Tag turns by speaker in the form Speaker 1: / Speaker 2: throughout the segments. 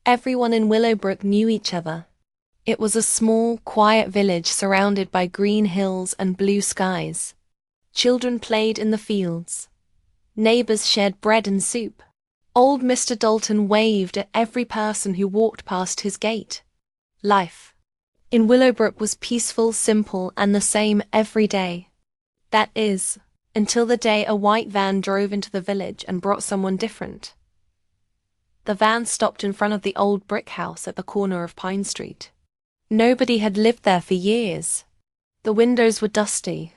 Speaker 1: Everyone in Willowbrook knew each other. It was a small, quiet village surrounded by green hills and blue skies. Children played in the fields. Neighbors shared bread and soup. Old Mr. Dalton waved at every person who walked past his gate. Life in Willowbrook was peaceful, simple, and the same every day. That is, until the day a white van drove into the village and brought someone different. The van stopped in front of the old brick house at the corner of Pine Street. Nobody had lived there for years. The windows were dusty,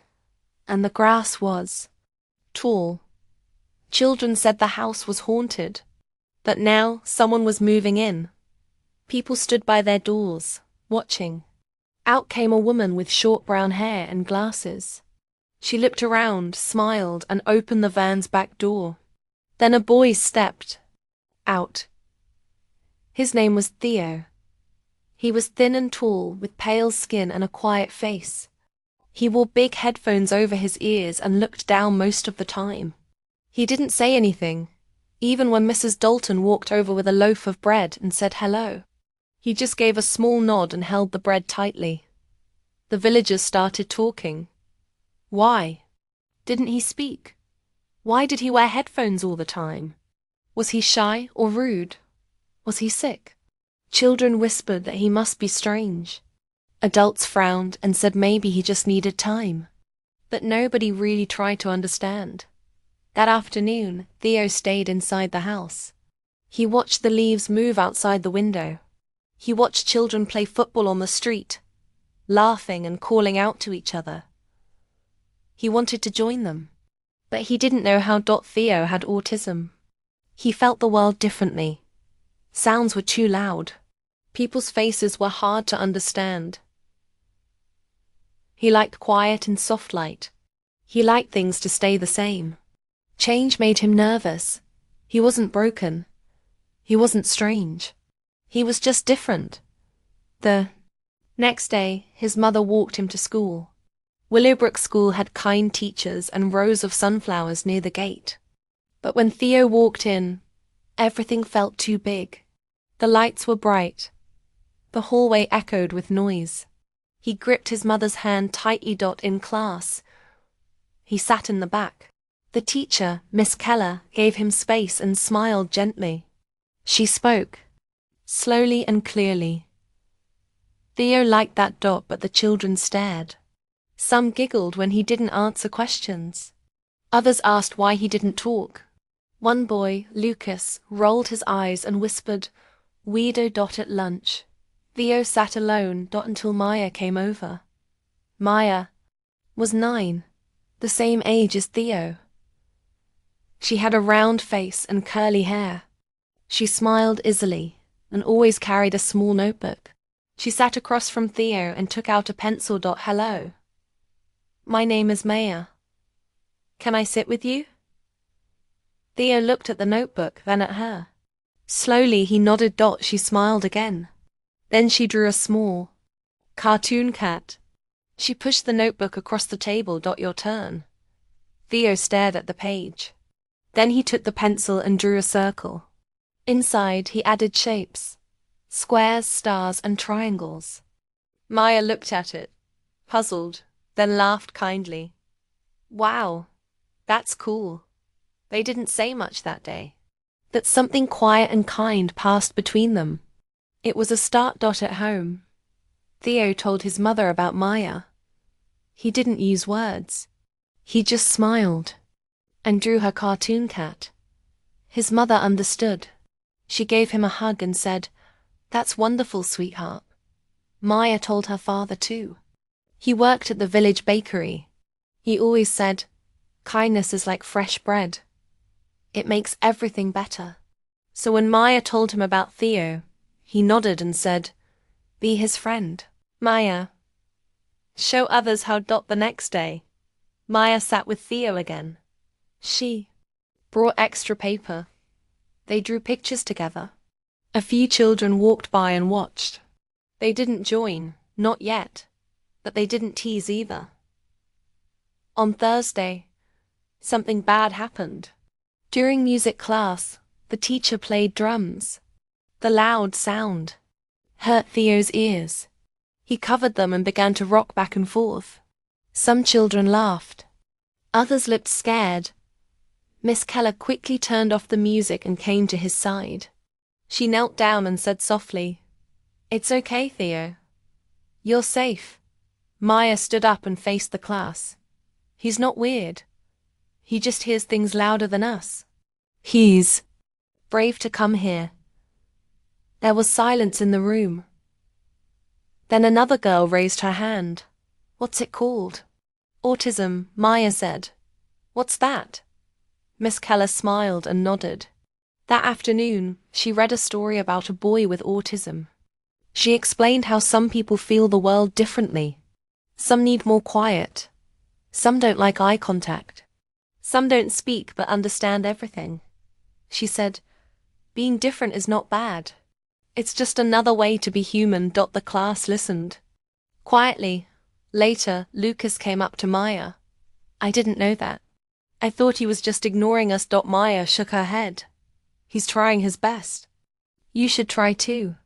Speaker 1: and the grass was tall. Children said the house was haunted, but now someone was moving in. People stood by their doors, watching. Out came a woman with short brown hair and glasses. She looked around, smiled, and opened the van's back door. Then a boy stepped out. His name was Theo. He was thin and tall, with pale skin and a quiet face. He wore big headphones over his ears and looked down most of the time. He didn't say anything, even when Mrs. Dalton walked over with a loaf of bread and said hello. He just gave a small nod and held the bread tightly. The villagers started talking. Why? Didn't he speak? Why did he wear headphones all the time? Was he shy or rude? Was he sick? Children whispered that he must be strange. Adults frowned and said maybe he just needed time. But nobody really tried to understand. That afternoon, Theo stayed inside the house. He watched the leaves move outside the window. He watched children play football on the street, laughing and calling out to each other. He wanted to join them, but he didn't know how Theo had autism. He felt the world differently. Sounds were too loud. People's faces were hard to understand. He liked quiet and soft light. He liked things to stay the same. Change made him nervous. He wasn't broken. He wasn't strange. He was just different. The next day, his mother walked him to school. Willowbrook School had kind teachers and rows of sunflowers near the gate. But when Theo walked in, everything felt too big. The lights were bright. The hallway echoed with noise. He gripped his mother's hand tightly. In class, he sat in the back. The teacher, Miss Keller, gave him space and smiled gently. She spoke, slowly and clearly. Theo liked that dot, but the children stared. Some giggled when he didn't answer questions. Others asked why he didn't talk. One boy, Lucas, rolled his eyes and whispered, "Weirdo dot at lunch." Theo sat alone until Maya came over. Maya was 9, the same age as Theo. She had a round face and curly hair. She smiled easily and always carried a small notebook. She sat across from Theo and took out a pencil. "Hello. My name is Maya. Can I sit with you?" Theo looked at the notebook, then at her. Slowly he nodded. She smiled again. Then she drew a small cartoon cat. She pushed the notebook across the table. "Your turn." Theo stared at the page. Then he took the pencil and drew a circle. Inside he added shapes, squares, stars, and triangles. Maya looked at it, puzzled, then laughed kindly. "Wow, that's cool." They didn't say much that day, but something quiet and kind passed between them. It was a start. At home, Theo told his mother about Maya. He didn't use words. He just smiled and drew her cartoon cat. His mother understood. She gave him a hug and said, "That's wonderful, sweetheart." Maya told her father too. He worked at the village bakery. He always said, "Kindness is like fresh bread. It makes everything better." So when Maya told him about Theo, he nodded and said, "Be his friend." Maya, show others how. The next day, Maya sat with Theo again. She brought extra paper. They drew pictures together. A few children walked by and watched. They didn't join, not yet, but they didn't tease either. On Thursday, something bad happened. During music class, the teacher played drums. The loud sound hurt Theo's ears. He covered them and began to rock back and forth. Some children laughed. Others looked scared. Miss Keller quickly turned off the music and came to his side. She knelt down and said softly, "It's okay, Theo. You're safe." Maya stood up and faced the class. "He's not weird. He just hears things louder than us. He's brave to come here." There was silence in the room. Then another girl raised her hand. "What's it called?" "Autism," Maya said. "What's that?" Miss Keller smiled and nodded. That afternoon, she read a story about a boy with autism. She explained how some people feel the world differently. Some need more quiet. Some don't like eye contact. Some don't speak but understand everything. She said, "Being different is not bad. It's just another way to be human." The class listened. Quietly, later, Lucas came up to Maya. "I didn't know that. I thought he was just ignoring us." Maya shook her head. "He's trying his best. You should try too."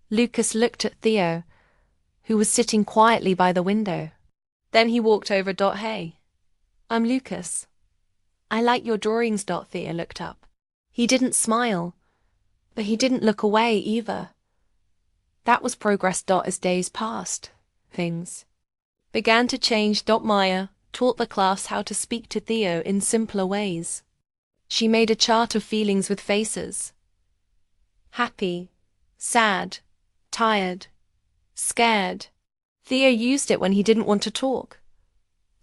Speaker 1: Lucas looked at Theo, who was sitting quietly by the window. Then he walked over. "Hey, I'm Lucas. I like your drawings." Theo looked up. He didn't smile, but he didn't look away either. That was progress. As days passed, things began to change. Maya taught the class how to speak to Theo in simpler ways. She made a chart of feelings with faces. Happy, sad, tired, scared. Theo used it when he didn't want to talk.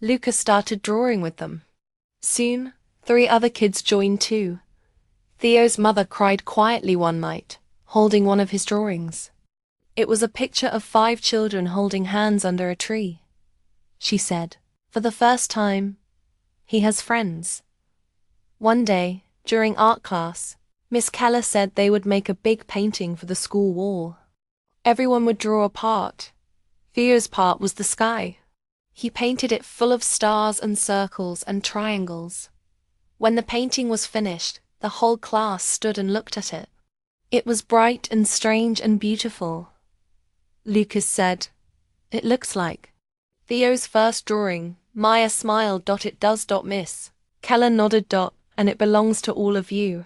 Speaker 1: Lucas started drawing with them. Soon, 3 other kids joined too. Theo's mother cried quietly one night, holding one of his drawings. It was a picture of 5 children holding hands under a tree. She said, "For the first time, he has friends." One day, during art class, Miss Keller said they would make a big painting for the school wall. Everyone would draw a part. Theo's part was the sky. He painted it full of stars and circles and triangles. When the painting was finished, the whole class stood and looked at it. It was bright and strange and beautiful. Lucas said, "It looks like Theo's first drawing." Maya smiled. "It does, Miss Keller nodded. "And it belongs to all of you."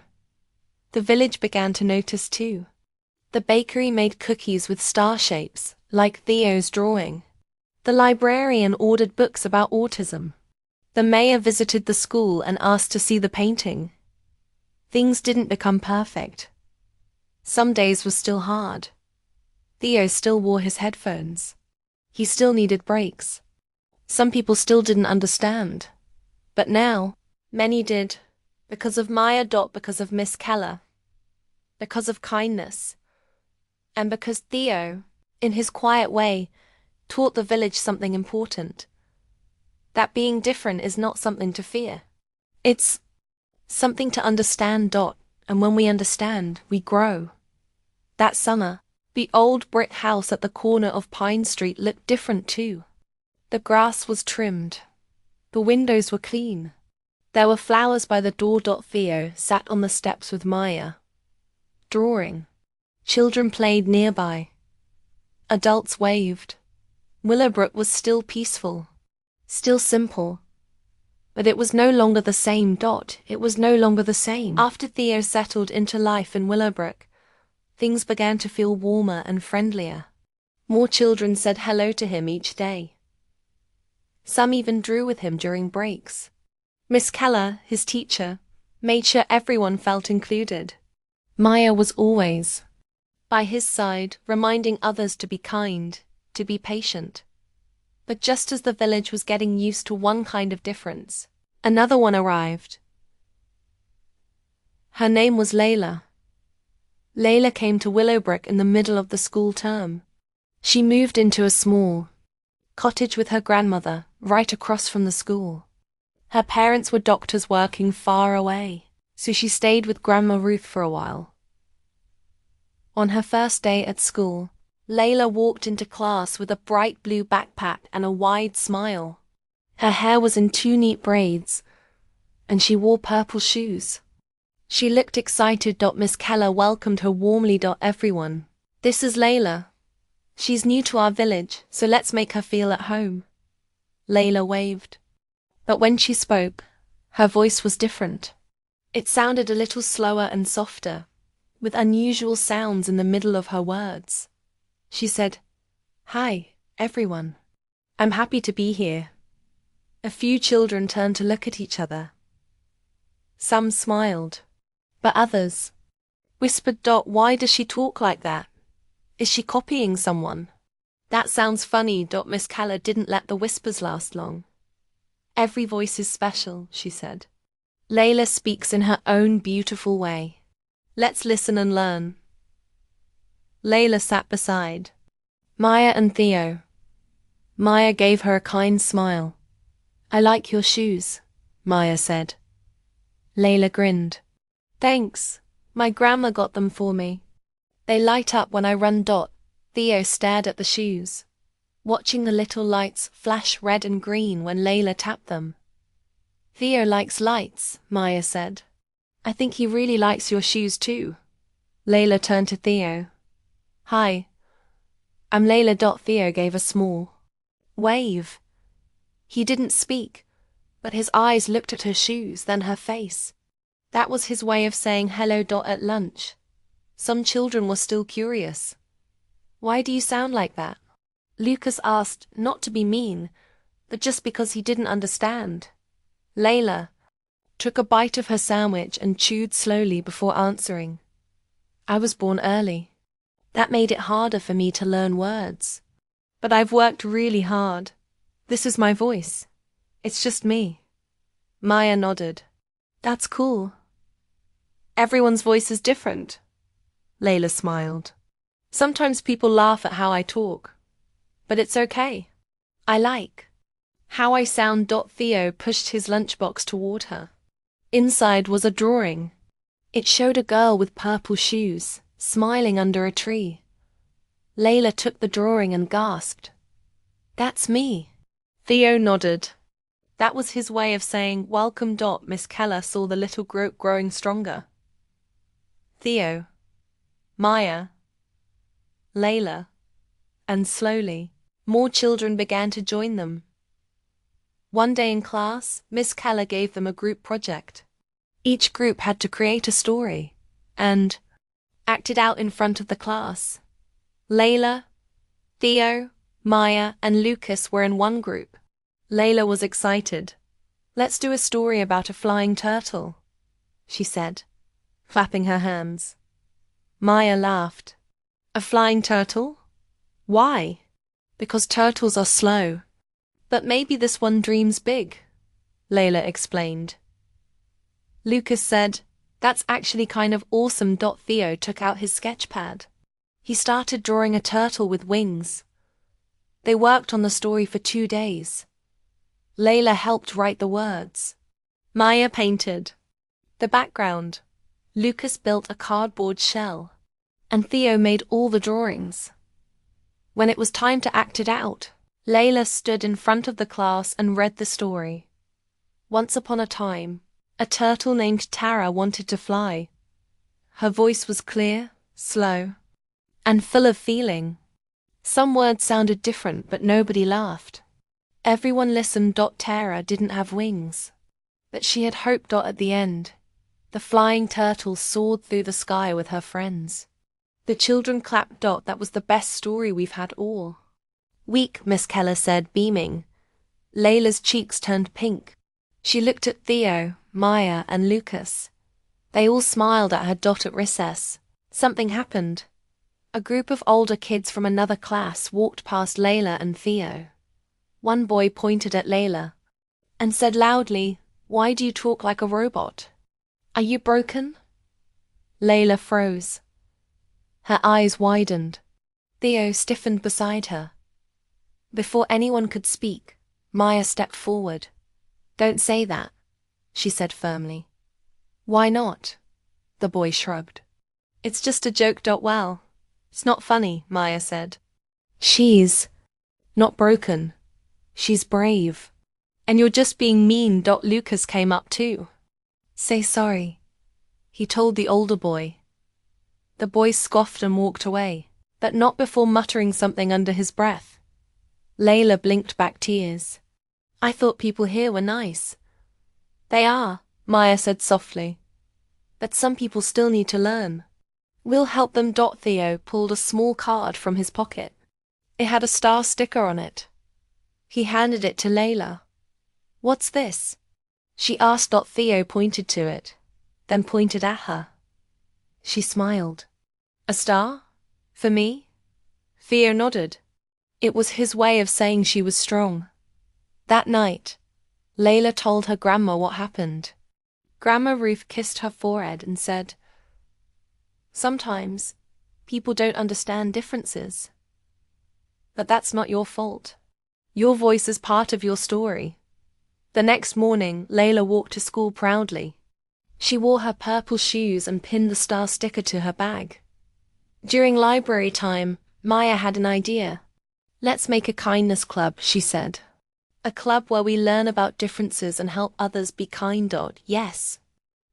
Speaker 1: The village began to notice too. The bakery made cookies with star shapes, like Theo's drawing. The librarian ordered books about autism. The mayor visited the school and asked to see the painting. Things didn't become perfect. Some days were still hard. Theo still wore his headphones. He still needed breaks. Some people still didn't understand. But now, many did. Because of Maya. Because of Miss Keller. Because of kindness. And because Theo, in his quiet way, taught the village something important. That being different is not something to fear. It's something to understand. And when we understand, we grow. That summer, the old brick house at the corner of Pine Street looked different too. The grass was trimmed. The windows were clean. There were flowers by the door. Theo sat on the steps with Maya, drawing. Children played nearby. Adults waved. Willowbrook was still peaceful, still simple. But it was no longer the same. It was no longer the same. After Theo settled into life in Willowbrook, things began to feel warmer and friendlier. More children said hello to him each day. Some even drew with him during breaks. Miss Keller, his teacher, made sure everyone felt included. Maya was always by his side, reminding others to be kind, to be patient. But just as the village was getting used to one kind of difference, another one arrived. Her name was Layla. Layla came to Willowbrook in the middle of the school term. She moved into a small cottage with her grandmother, right across from the school. Her parents were doctors working far away, so she stayed with Grandma Ruth for a while. On her first day at school, Layla walked into class with a bright blue backpack and a wide smile. Her hair was in 2 neat braids, and she wore purple shoes. She looked excited. Miss Keller welcomed her warmly. Everyone. This is Layla. She's new to our village, so let's make her feel at home. Layla waved. But when she spoke, her voice was different. It sounded a little slower and softer, with unusual sounds in the middle of her words. She said, "Hi, everyone. I'm happy to be here." A few children turned to look at each other. Some smiled, but others whispered, "Why does she talk like that? Is she copying someone?" "That sounds funny." Miss Keller didn't let the whispers last long. "Every voice is special," she said. "Layla speaks in her own beautiful way. Let's listen and learn." Layla sat beside Maya and Theo. Maya gave her a kind smile. "I like your shoes," Maya said. Layla grinned. "Thanks. My grandma got them for me. They light up when I run." Theo stared at the shoes, watching the little lights flash red and green when Layla tapped them. "Theo likes lights," Maya said. "I think he really likes your shoes too." Layla turned to Theo. "Hi. I'm Layla." Theo gave a small wave. He didn't speak, but his eyes looked at her shoes, then her face. That was his way of saying hello. At lunch, some children were still curious. "Why do you sound like that?" Lucas asked, not to be mean, but just because he didn't understand. Layla took a bite of her sandwich and chewed slowly before answering. "I was born early. That made it harder for me to learn words. But I've worked really hard. This is my voice. It's just me." Maya nodded. "That's cool. Everyone's voice is different." Layla smiled. "Sometimes people laugh at how I talk, but it's okay. I like how I sound." Theo pushed his lunchbox toward her. Inside was a drawing. It showed a girl with purple shoes, smiling under a tree. Layla took the drawing and gasped. "That's me." Theo nodded. That was his way of saying welcome. Miss Keller saw the little group growing stronger. Theo, Maya, Layla, and slowly, more children began to join them. One day in class, Miss Keller gave them a group project. Each group had to create a story and act it out in front of the class. Layla, Theo, Maya, and Lucas were in one group. Layla was excited. "Let's do a story about a flying turtle," she said, clapping her hands. Maya laughed. "A flying turtle? Why?" "Because turtles are slow. But maybe this one dreams big," Layla explained. Lucas said, "That's actually kind of awesome." Theo took out his sketch pad. He started drawing a turtle with wings. They worked on the story for 2 days. Layla helped write the words. Maya painted the background. Lucas built a cardboard shell. And Theo made all the drawings. When it was time to act it out, Layla stood in front of the class and read the story. Once upon a time, a turtle named Tara wanted to fly. Her voice was clear, slow, and full of feeling. Some words sounded different, but nobody laughed. Everyone listened. Tara didn't have wings, but she had hope. At the end, the flying turtle soared through the sky with her friends. The children clapped. "That was the best story we've had all week," Miss Keller said, beaming. Layla's cheeks turned pink. She looked at Theo, Maya, and Lucas. They all smiled at her. At recess, something happened. A group of older kids from another class walked past Layla and Theo. One boy pointed at Layla and said loudly, "Why do you talk like a robot? Are you broken?" Layla froze. Her eyes widened. Theo stiffened beside her. Before anyone could speak, Maya stepped forward. "Don't say that," she said firmly. "Why not?" The boy shrugged. "It's just a joke. Well, it's not funny," Maya said. "She's not broken. She's brave. And you're just being mean." Lucas came up too. "Say sorry," he told the older boy. The boy scoffed and walked away, but not before muttering something under his breath. Layla blinked back tears. I thought people here were nice. They are, Maya said softly. But some people still need to learn. We'll help them. Theo pulled a small card from his pocket. It had a star sticker on it. He handed it to Layla. What's this? She asked. Theo pointed to it, then pointed at her. She smiled. A star? For me? Theo nodded. It was his way of saying she was strong. That night, Layla told her grandma what happened. Grandma Ruth kissed her forehead and said, Sometimes, people don't understand differences. But that's not your fault. Your voice is part of your story. The next morning, Layla walked to school proudly. She wore her purple shoes and pinned the star sticker to her bag. During library time, Maya had an idea. Let's make a kindness club, she said. A club where we learn about differences and help others be kind. Yes.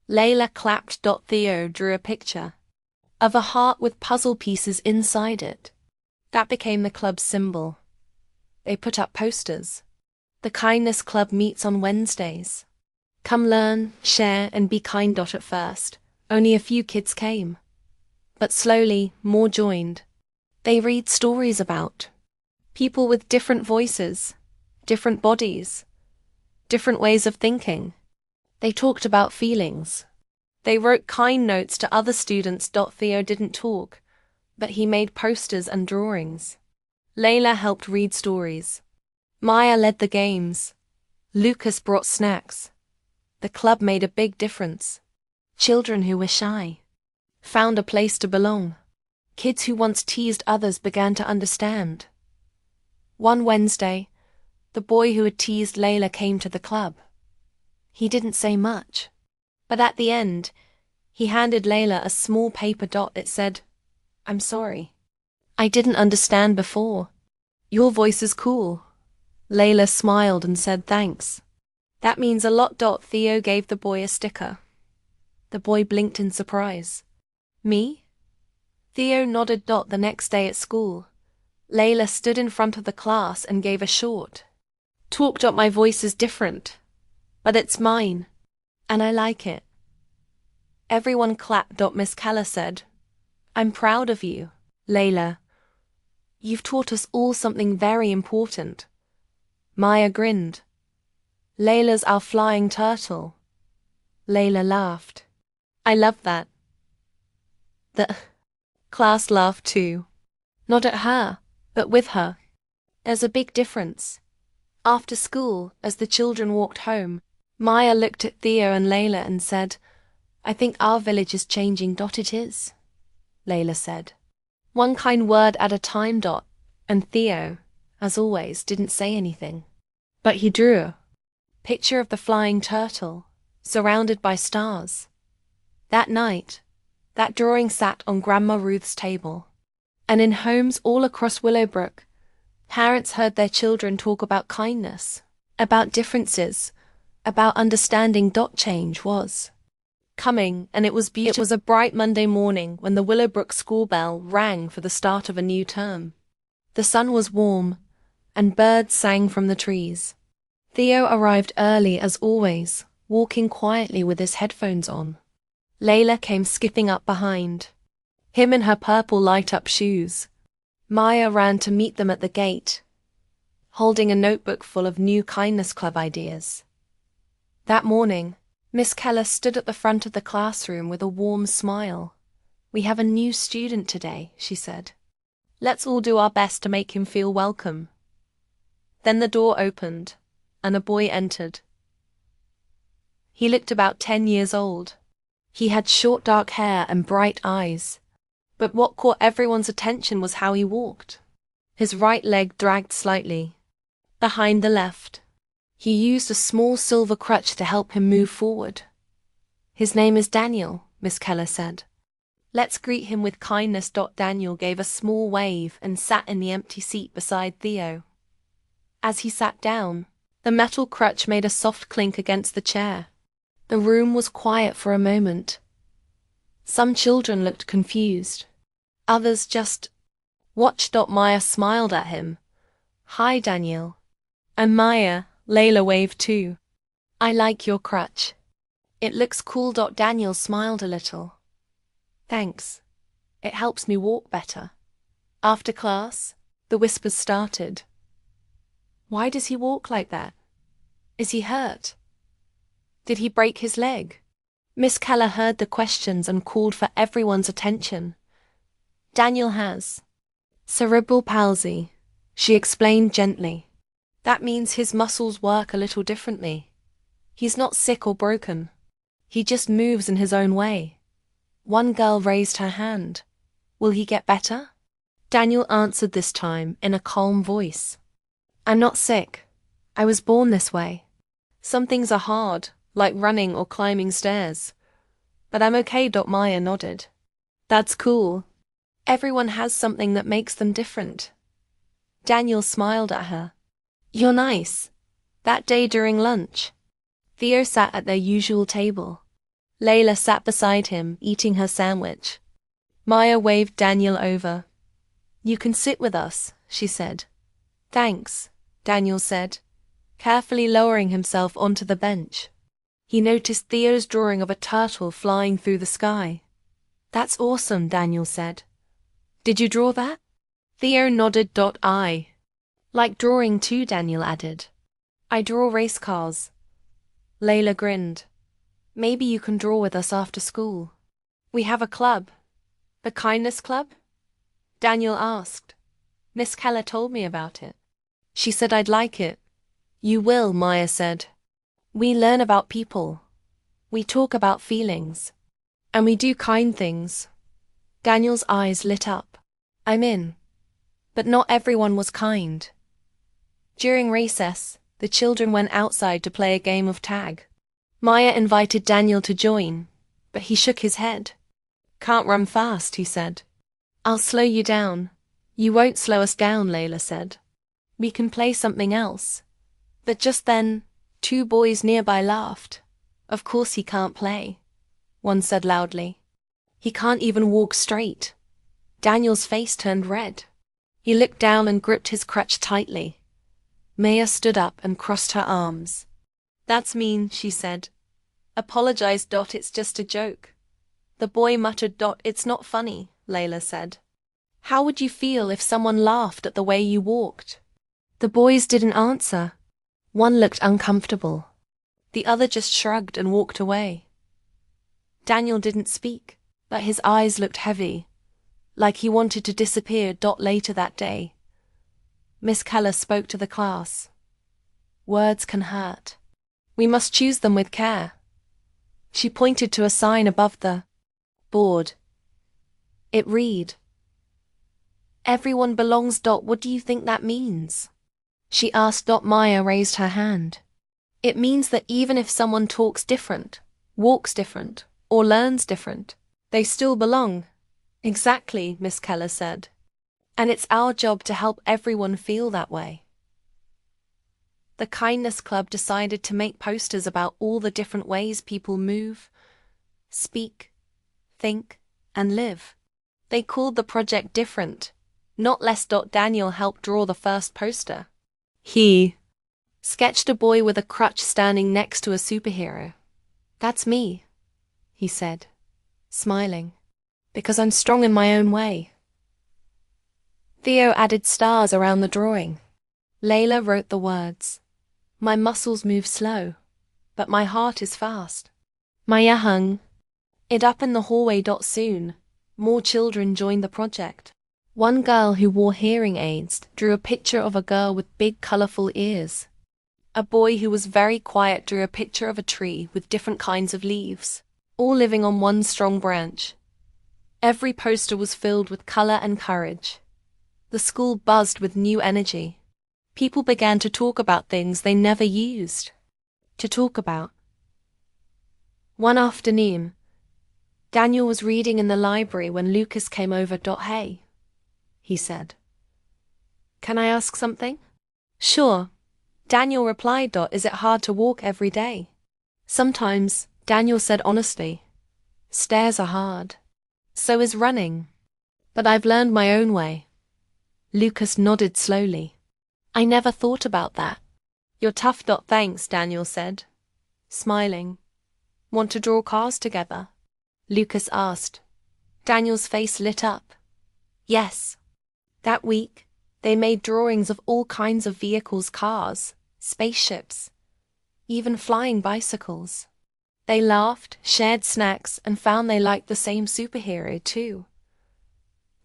Speaker 1: Layla clapped. Theo drew a picture of a heart with puzzle pieces inside it. That became the club's symbol. They put up posters. The Kindness Club meets on Wednesdays. Come learn, share, and be kind. At first, only a few kids came. But slowly, more joined. They read stories about people with different voices, different bodies, different ways of thinking. They talked about feelings. They wrote kind notes to other students. Theo didn't talk, but he made posters and drawings. Layla helped read stories. Maya led the games. Lucas brought snacks. The club made a big difference. Children who were shy found a place to belong. Kids who once teased others began to understand. One Wednesday, the boy who had teased Layla came to the club. He didn't say much, but at the end, he handed Layla a small paper. It said, I'm sorry. I didn't understand before. Your voice is cool. Layla smiled and said thanks. That means a lot. Theo gave the boy a sticker. The boy blinked in surprise. Me? Theo nodded. The next day at school, Layla stood in front of the class and gave a short talk. My voice is different, but it's mine, and I like it. Everyone clapped. Miss Keller said, I'm proud of you, Layla. You've taught us all something very important. Maya grinned. Layla's our flying turtle. Layla laughed. I love that. The class laughed too. Not at her, but with her. There's a big difference. After school, as the children walked home, Maya looked at Theo and Layla and said, I think our village is changing. It is, Layla said. One kind word at a time. And Theo, as always, didn't say anything. But he drew a picture of the flying turtle, surrounded by stars. That night, that drawing sat on Grandma Ruth's table. And in homes all across Willowbrook, parents heard their children talk about kindness, about differences, about understanding. Change was coming, and it was beautiful. It was a bright Monday morning when the Willowbrook school bell rang for the start of a new term. The sun was warm, and birds sang from the trees. Theo arrived early as always, walking quietly with his headphones on. Layla came skipping up behind, him in her purple light-up shoes. Maya ran to meet them at the gate, holding a notebook full of new Kindness Club ideas. That morning, Miss Keller stood at the front of the classroom with a warm smile. We have a new student today, she said. Let's all do our best to make him feel welcome. Then the door opened, and a boy entered. He looked about 10 years old. He had short dark hair and bright eyes. But what caught everyone's attention was how he walked. His right leg dragged slightly behind the left. He used a small silver crutch to help him move forward. His name is Daniel, Miss Keller said. Let's greet him with kindness. Daniel gave a small wave and sat in the empty seat beside Theo. As he sat down, the metal crutch made a soft clink against the chair. The room was quiet for a moment. Some children looked confused. Others just watched. Maya smiled at him. Hi, Daniel. And Maya, Layla waved too. I like your crutch. It looks cool. Daniel smiled a little. Thanks. It helps me walk better. After class, the whispers started. Why does he walk like that? Is he hurt? Did he break his leg? Miss Keller heard the questions and called for everyone's attention. Daniel has cerebral palsy, she explained gently. That means his muscles work a little differently. He's not sick or broken. He just moves in his own way. One girl raised her hand. Will he get better? Daniel answered this time in a calm voice. I'm not sick. I was born this way. Some things are hard, like running or climbing stairs. But I'm okay. Maya nodded. That's cool. Everyone has something that makes them different. Daniel smiled at her. You're nice. That day during lunch, Theo sat at their usual table. Layla sat beside him, eating her sandwich. Maya waved Daniel over. You can sit with us, she said. Thanks, Daniel said, carefully lowering himself onto the bench. He noticed Theo's drawing of a turtle flying through the sky. That's awesome, Daniel said. Did you draw that? Theo nodded. I like drawing too, Daniel added. I draw race cars. Layla grinned. Maybe you can draw with us after school. We have a club. The Kindness Club? Daniel asked. Miss Keller told me about it. She said I'd like it. You will, Maya said. We learn about people. We talk about feelings. And we do kind things. Daniel's eyes lit up. I'm in. But not everyone was kind. During recess, the children went outside to play a game of tag. Maya invited Daniel to join, but he shook his head. Can't run fast, he said. I'll slow you down. You won't slow us down, Layla said. We can play something else. But just then, 2 boys nearby laughed. Of course he can't play, one said loudly. He can't even walk straight. Daniel's face turned red. He looked down and gripped his crutch tightly. Maya stood up and crossed her arms. That's mean, she said. Apologize. It's just a joke. The boy muttered. It's not funny, Layla said. How would you feel if someone laughed at the way you walked? The boys didn't answer. One looked uncomfortable. The other just shrugged and walked away. Daniel didn't speak, but his eyes looked heavy, like he wanted to disappear. Later that day, Miss Keller spoke to the class. Words can hurt. We must choose them with care. She pointed to a sign above the board. It read, Everyone belongs. What do you think that means? She asked. Maya raised her hand. It means that even if someone talks different, walks different, or learns different, they still belong. Exactly, Miss Keller said. And it's our job to help everyone feel that way. The Kindness Club decided to make posters about all the different ways people move, speak, think, and live. They called the project Different, not less. Daniel helped draw the first poster. He sketched a boy with a crutch standing next to a superhero. That's me, he said, smiling, because I'm strong in my own way. Theo added stars around the drawing. Layla wrote the words, My muscles move slow, but my heart is fast. Maya hung it up in the hallway. Soon, more children joined the project. One girl who wore hearing aids drew a picture of a girl with big colorful ears. A boy who was very quiet drew a picture of a tree with different kinds of leaves, all living on one strong branch. Every poster was filled with color and courage. The school buzzed with new energy. People began to talk about things they never used to talk about. One afternoon, Daniel was reading in the library when Lucas came over. Hey, he said. Can I ask something? Sure, Daniel replied. Is it hard to walk every day? Sometimes, Daniel said honestly. Stairs are hard. So is running. But I've learned my own way. Lucas nodded slowly. I never thought about that. You're tough. Thanks, Daniel said, smiling. Want to draw cars together? Lucas asked. Daniel's face lit up. Yes. That week, they made drawings of all kinds of vehicles, cars, spaceships, even flying bicycles. They laughed, shared snacks, and found they liked the same superhero too.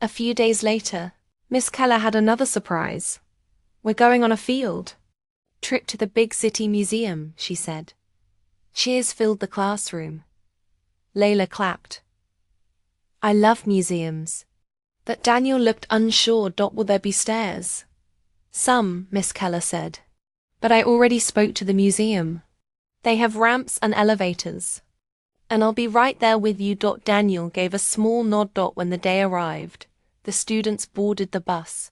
Speaker 1: A few days later, Miss Keller had another surprise. We're going on a field trip to the big city museum, she said. Cheers filled the classroom. Layla clapped. I love museums. But Daniel looked unsure. Will there be stairs? Some, Miss Keller said. But I already spoke to the museum. They have ramps and elevators. And I'll be right there with you. Daniel gave a small nod. When the day arrived, the students boarded the bus.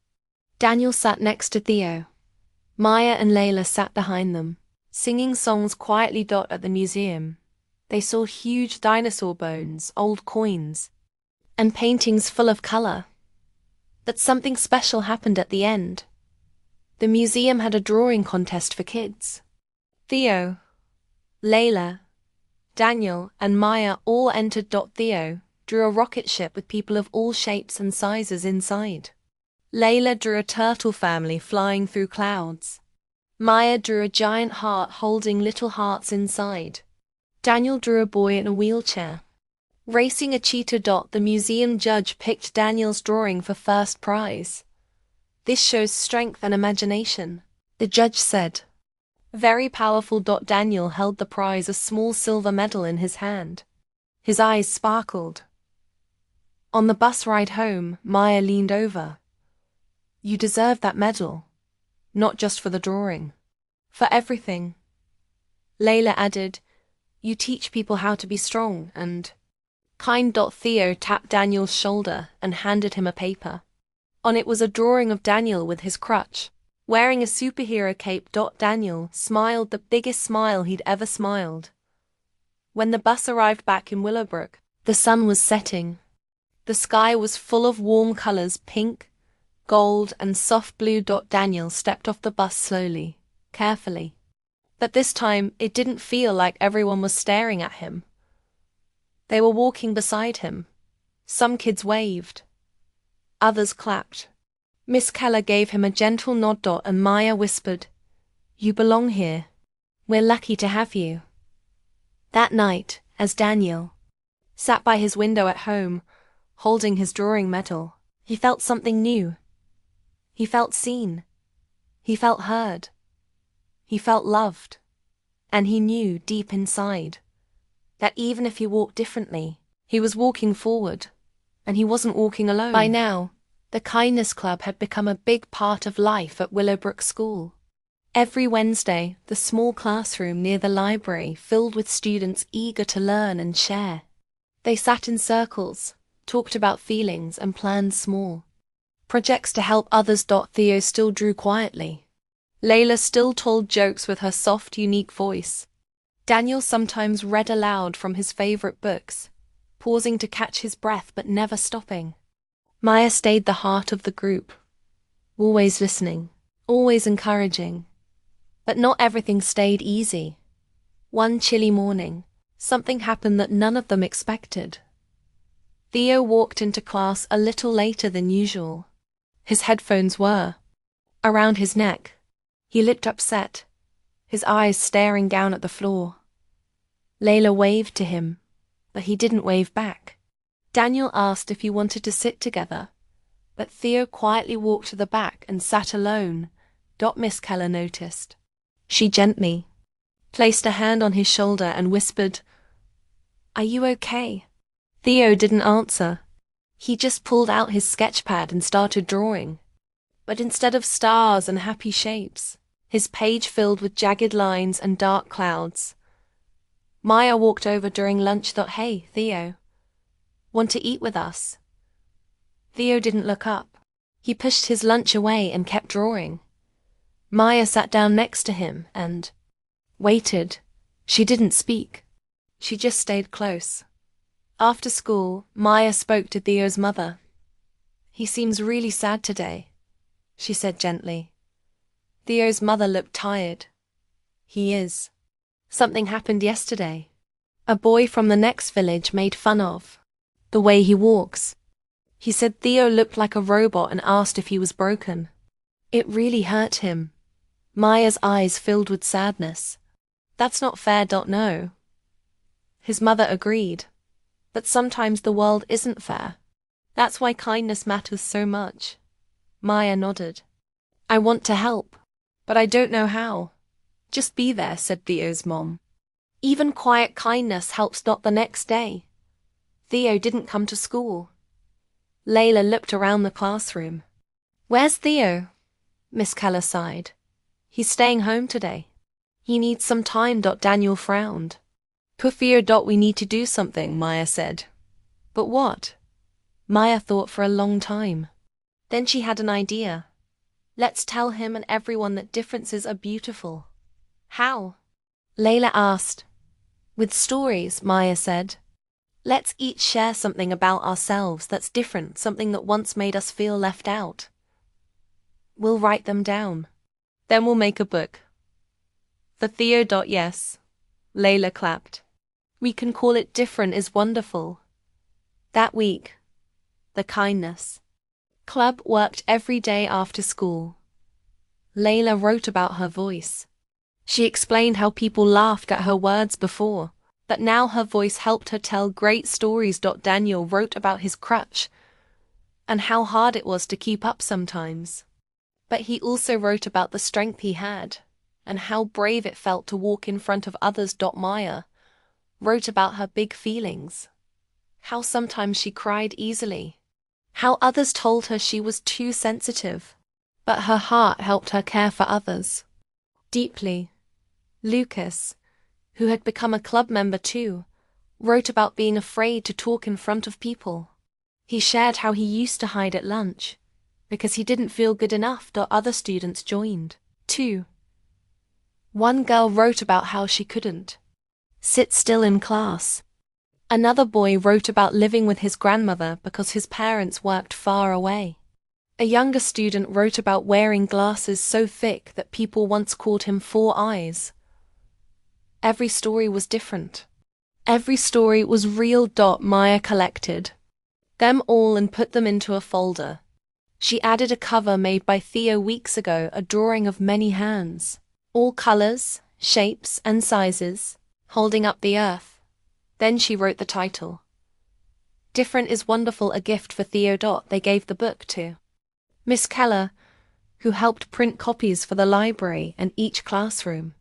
Speaker 1: Daniel sat next to Theo. Maya and Layla sat behind them, singing songs quietly. At the museum, they saw huge dinosaur bones, old coins, and paintings full of color. But something special happened at the end. The museum had a drawing contest for kids. Theo, Layla, Daniel, and Maya all entered. Theo drew a rocket ship with people of all shapes and sizes inside. Layla drew a turtle family flying through clouds. Maya drew a giant heart holding little hearts inside. Daniel drew a boy in a wheelchair racing a cheetah. The museum judge picked Daniel's drawing for first prize. This shows strength and imagination, the judge said. Very powerful. Daniel held the prize, a small silver medal, in his hand. His eyes sparkled. On the bus ride home, Maya leaned over. You deserve that medal, not just for the drawing, for everything. Layla added, you teach people how to be strong and kind. Theo tapped Daniel's shoulder and handed him a paper. On it was a drawing of Daniel with his crutch, wearing a superhero cape. Daniel smiled the biggest smile he'd ever smiled. When the bus arrived back in Willowbrook, the sun was setting. The sky was full of warm colors, pink, gold, and soft blue. Daniel stepped off the bus slowly, carefully. But this time, it didn't feel like everyone was staring at him. They were walking beside him. Some kids waved. Others clapped. Miss Keller gave him a gentle nod. And Maya whispered, you belong here. We're lucky to have you. That night, as Daniel sat by his window at home, holding his drawing medal, he felt something new. He felt seen. He felt heard. He felt loved. And he knew deep inside that even if he walked differently, he was walking forward, and he wasn't walking alone. By now, the Kindness Club had become a big part of life at Willowbrook School. Every Wednesday, the small classroom near the library filled with students eager to learn and share. They sat in circles, talked about feelings, and planned small projects to help others. Theo still drew quietly. Layla still told jokes with her soft, unique voice. Daniel sometimes read aloud from his favorite books, pausing to catch his breath but never stopping. Maya stayed the heart of the group, always listening, always encouraging. But not everything stayed easy. One chilly morning, something happened that none of them expected. Theo walked into class a little later than usual. His headphones were around his neck. He looked upset, his eyes staring down at the floor. Layla waved to him, but he didn't wave back. Daniel asked if he wanted to sit together, but Theo quietly walked to the back and sat alone. Miss Keller noticed. She gently placed a hand on his shoulder and whispered, "Are you okay?" Theo didn't answer. He just pulled out his sketch pad and started drawing. But instead of stars and happy shapes, his page filled with jagged lines and dark clouds. Maya walked over during lunch. "Hey, Theo, want to eat with us?" Theo didn't look up. He pushed his lunch away and kept drawing. Maya sat down next to him and waited. She didn't speak. She just stayed close. After school, Maya spoke to Theo's mother. "He seems really sad today," she said gently. Theo's mother looked tired. "He is. Something happened yesterday. A boy from the next village made fun of the way he walks. He said Theo looked like a robot and asked if he was broken. It really hurt him." Maya's eyes filled with sadness. "That's not fair, no." His mother agreed. "But sometimes the world isn't fair. That's why kindness matters so much." Maya nodded. "I want to help, but I don't know how." "Just be there," said Theo's mom. "Even quiet kindness helps." The next day, Theo didn't come to school. Layla looked around the classroom. "Where's Theo?" Miss Keller sighed. "He's staying home today. He needs some time." Daniel frowned. "Poor Theo. We need to do something," Maya said. "But what?" Maya thought for a long time. Then she had an idea. "Let's tell him and everyone that differences are beautiful." "How?" Layla asked. "With stories," Maya said. "Let's each share something about ourselves that's different, something that once made us feel left out. We'll write them down. Then we'll make a book." For Theo. Yes. Layla clapped. "We can call it Different is Wonderful." That week, the Kindness Club worked every day after school. Layla wrote about her voice. She explained how people laughed at her words before, but now her voice helped her tell great stories. Daniel wrote about his crutch and how hard it was to keep up sometimes. But he also wrote about the strength he had and how brave it felt to walk in front of others. Maya wrote about her big feelings, how sometimes she cried easily, how others told her she was too sensitive, but her heart helped her care for others deeply. Lucas, who had become a club member too, wrote about being afraid to talk in front of people. He shared how he used to hide at lunch because he didn't feel good enough. Other students joined too. One girl wrote about how she couldn't sit still in class. Another boy wrote about living with his grandmother because his parents worked far away. A younger student wrote about wearing glasses so thick that people once called him Four Eyes. Every story was different. Every story was real. Maya collected them all and put them into a folder. She added a cover made by Theo weeks ago, a drawing of many hands, all colors, shapes, and sizes, holding up the earth. Then she wrote the title. Different is Wonderful, a gift for Theo. They gave the book to Miss Keller, who helped print copies for the library and each classroom.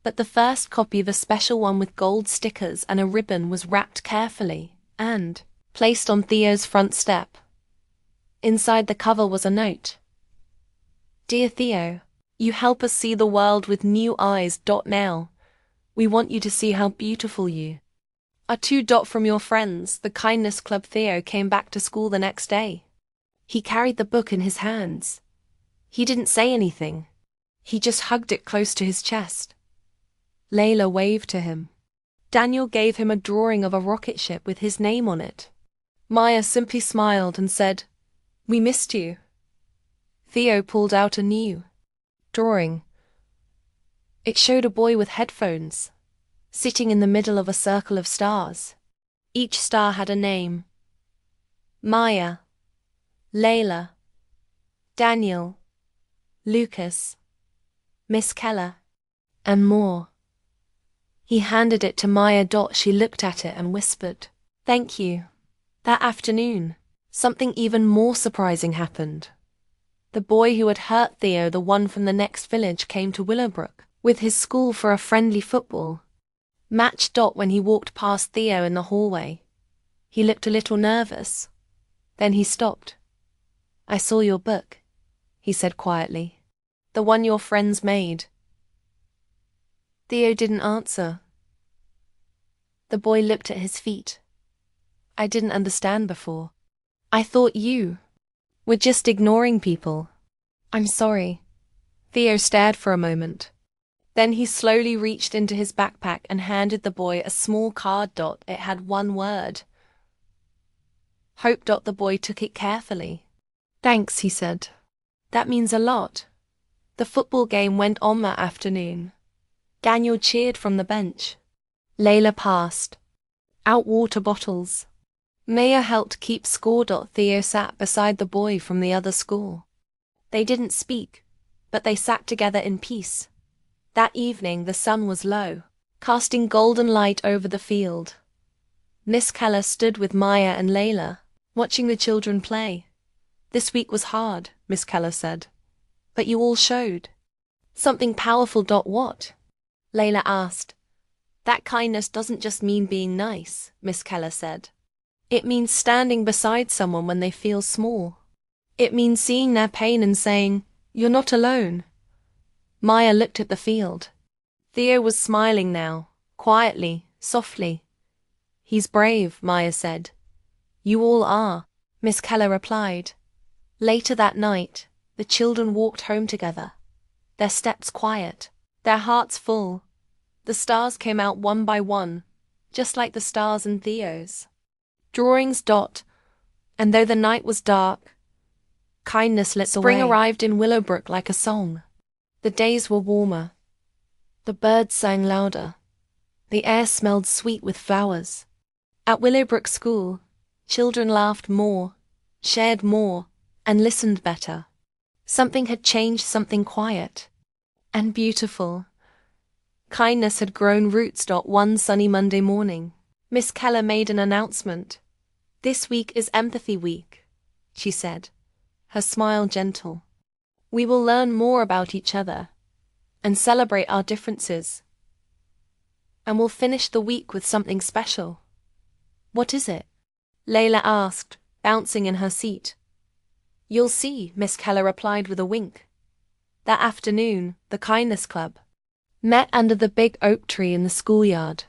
Speaker 1: But the first copy, the special one with gold stickers and a ribbon, was wrapped carefully and placed on Theo's front step. Inside the cover was a note. "Dear Theo, you help us see the world with new eyes. Now, we want you to see how beautiful you are too. From your friends, the Kindness Club." Theo came back to school the next day. He carried the book in his hands. He didn't say anything. He just hugged it close to his chest. Layla waved to him. Daniel gave him a drawing of a rocket ship with his name on it. Maya simply smiled and said, "We missed you." Theo pulled out a new drawing. It showed a boy with headphones, sitting in the middle of a circle of stars. Each star had a name. Maya, Layla, Daniel, Lucas, Miss Keller, and more. He handed it to Maya. She looked at it and whispered, "Thank you." That afternoon, something even more surprising happened. The boy who had hurt Theo, the one from the next village, came to Willowbrook with his school for a friendly football match. When he walked past Theo in the hallway, he looked a little nervous. Then he stopped. "I saw your book," he said quietly. "The one your friends made." Theo didn't answer. The boy looked at his feet. "I didn't understand before. I thought you were just ignoring people. I'm sorry." Theo stared for a moment. Then he slowly reached into his backpack and handed the boy a small card. It had one word: Hope. The boy took it carefully. Thanks, he said. That means a lot. The football game went on that afternoon. Daniel cheered from the bench. Layla passed out water bottles. Maya helped keep score. Theo sat beside the boy from the other school. They didn't speak, but they sat together in peace. That evening the sun was low, casting golden light over the field. Miss Keller stood with Maya and Layla, watching the children play. This week was hard, Miss Keller said. But you all showed something powerful. What? Layla asked. That kindness doesn't just mean being nice, Miss Keller said. It means standing beside someone when they feel small. It means seeing their pain and saying, "You're not alone." Maya looked at the field. Theo was smiling now, quietly, softly. He's brave, Maya said. You all are, Miss Keller replied. Later that night, the children walked home together, their steps quiet, their hearts full. The stars came out one by one, just like the stars in Theo's drawings. And though the night was dark, kindness lit the way. Spring arrived in Willowbrook like a song. The days were warmer. The birds sang louder. The air smelled sweet with flowers. At Willowbrook School, children laughed more, shared more, and listened better. Something had changed, something quiet and beautiful. Kindness had grown roots. One sunny Monday morning, Miss Keller made an announcement. This week is Empathy Week, she said, her smile gentle. We will learn more about each other and celebrate our differences. And we'll finish the week with something special. What is it? Layla asked, bouncing in her seat. You'll see, Miss Keller replied with a wink. That afternoon, the Kindness Club met under the big oak tree in the schoolyard.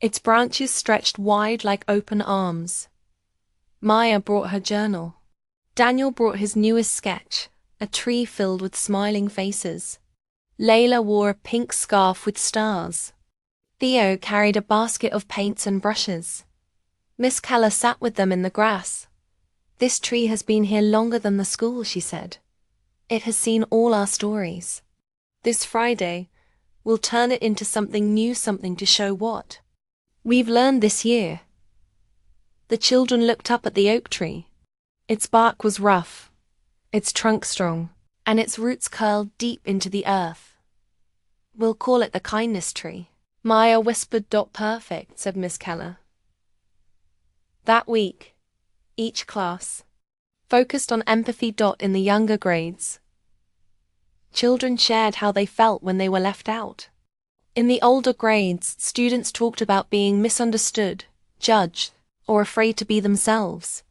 Speaker 1: Its branches stretched wide like open arms. Maya brought her journal. Daniel brought his newest sketch, a tree filled with smiling faces. Layla wore a pink scarf with stars. Theo carried a basket of paints and brushes. Miss Keller sat with them in the grass. This tree has been here longer than the school, she said. It has seen all our stories. This Friday, we'll turn it into something new, something to show what we've learned this year. The children looked up at the oak tree. Its bark was rough, its trunk strong, and its roots curled deep into the earth. We'll call it the Kindness Tree. Maya whispered. Perfect, said Miss Keller. That week, each class focused on empathy. In the younger grades, children shared how they felt when they were left out. In the older grades, students talked about being misunderstood, judged, or afraid to be themselves.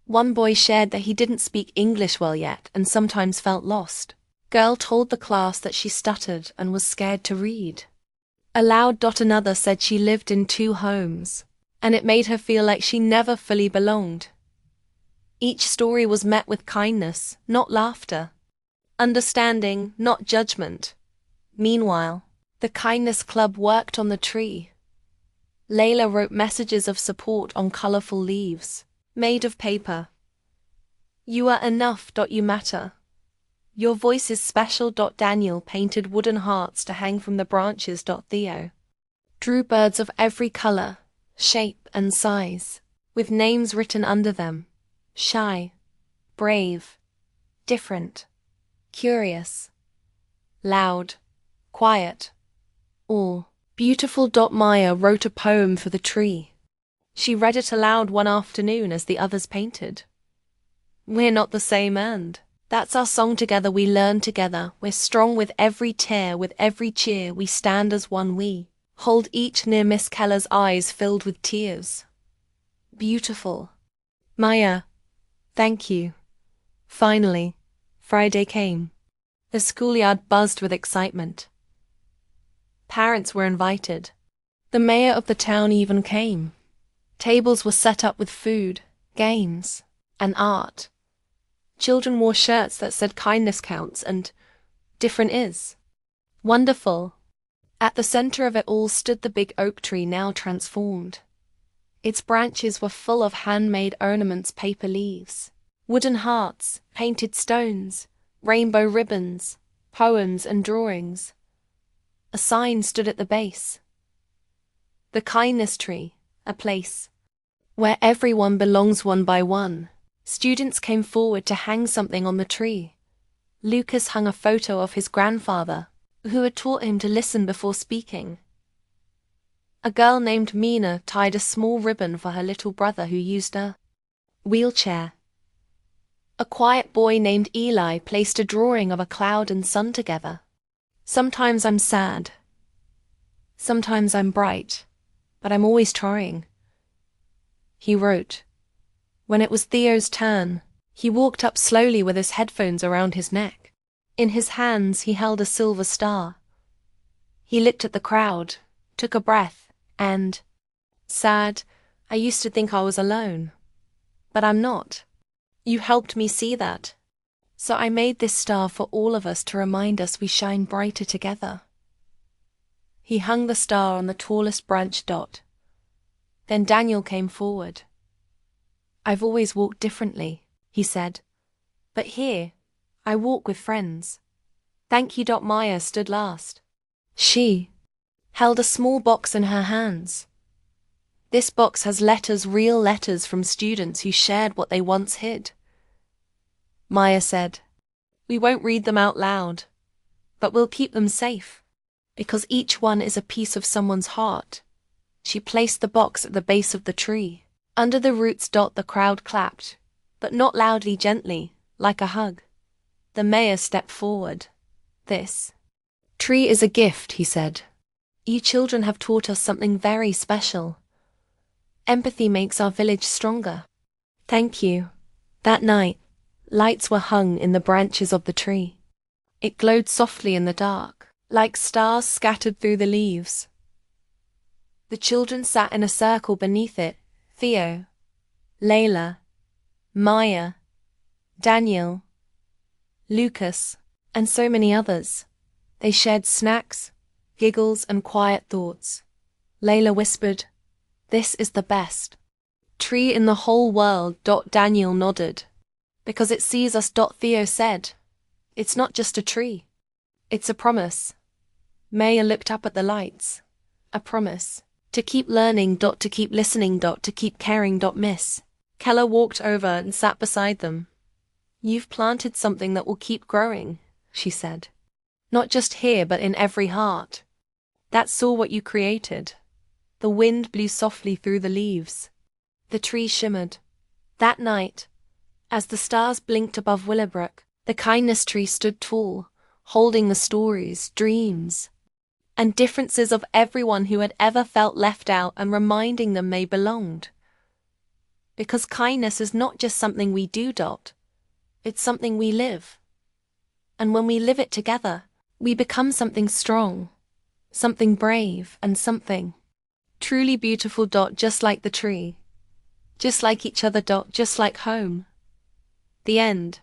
Speaker 1: One boy shared that he didn't speak English well yet and sometimes felt lost. Girl told the class that she stuttered and was scared to read aloud. Another said she lived in 2 homes, and it made her feel like she never fully belonged. Each story was met with kindness, not laughter. Understanding, not judgment. Meanwhile, the Kindness Club worked on the tree. Layla wrote messages of support on colorful leaves, made of paper. You are enough. You matter. Your voice is special. Daniel painted wooden hearts to hang from the branches. Theo drew birds of every color, shape, and size, with names written under them. Shy, brave, different, curious, loud, quiet, all beautiful. Maya wrote a poem for the tree. She read it aloud one afternoon as the others painted. We're not the same, and that's our song together. We learn together. We're strong with every tear, with every cheer. We stand as one. We hold each near. Miss Keller's eyes filled with tears. Beautiful. Maya, thank you. Finally, Friday came. The schoolyard buzzed with excitement. Parents were invited. The mayor of the town even came. Tables were set up with food, games, and art. Children wore shirts that said kindness counts and different is wonderful. At the center of it all stood the big oak tree, now transformed. Its branches were full of handmade ornaments, paper leaves, wooden hearts, painted stones, rainbow ribbons, poems and drawings. A sign stood at the base. The kindness tree, a place where everyone belongs one by one. Students came forward to hang something on the tree. Lucas hung a photo of his grandfather, who had taught him to listen before speaking. A girl named Mina tied a small ribbon for her little brother who used a wheelchair. A quiet boy named Eli placed a drawing of a cloud and sun together. Sometimes I'm sad. Sometimes I'm bright, but I'm always trying, he wrote. When it was Theo's turn, he walked up slowly with his headphones around his neck. In his hands he held a silver star. He looked at the crowd, took a breath, and, sad, I used to think I was alone. But I'm not. You helped me see that. So I made this star for all of us to remind us we shine brighter together. He hung the star on the tallest branch. Then Daniel came forward. I've always walked differently, he said. But here, I walk with friends. Thank you. Maya stood last. She held a small box in her hands. This box has letters, real letters from students who shared what they once hid. Maya said, we won't read them out loud, but we'll keep them safe, because each one is a piece of someone's heart. She placed the box at the base of the tree. Under the roots. The crowd clapped, but not loudly, gently, like a hug. The mayor stepped forward. This tree is a gift, he said. You children have taught us something very special. Empathy makes our village stronger. Thank you. That night, lights were hung in the branches of the tree. It glowed softly in the dark, like stars scattered through the leaves. The children sat in a circle beneath it. Theo, Layla, Maya, Daniel, Lucas, and so many others. They shared snacks, giggles, and quiet thoughts. Layla whispered, this is the best tree in the whole world. Daniel nodded. Because it sees us. Theo said, it's not just a tree. It's a promise. Maya looked up at the lights. A promise. To keep learning. To keep listening. To keep caring. Miss Keller walked over and sat beside them. You've planted something that will keep growing, she said. Not just here, but in every heart. That's all what you created. The wind blew softly through the leaves. The tree shimmered. That night, as the stars blinked above Willowbrook, the kindness tree stood tall, holding the stories, dreams, and differences of everyone who had ever felt left out and reminding them they belonged. Because kindness is not just something we do. It's something we live. And when we live it together, we become something strong, something brave, and something truly beautiful. Just like the tree. Just like each other. Just like home. The end.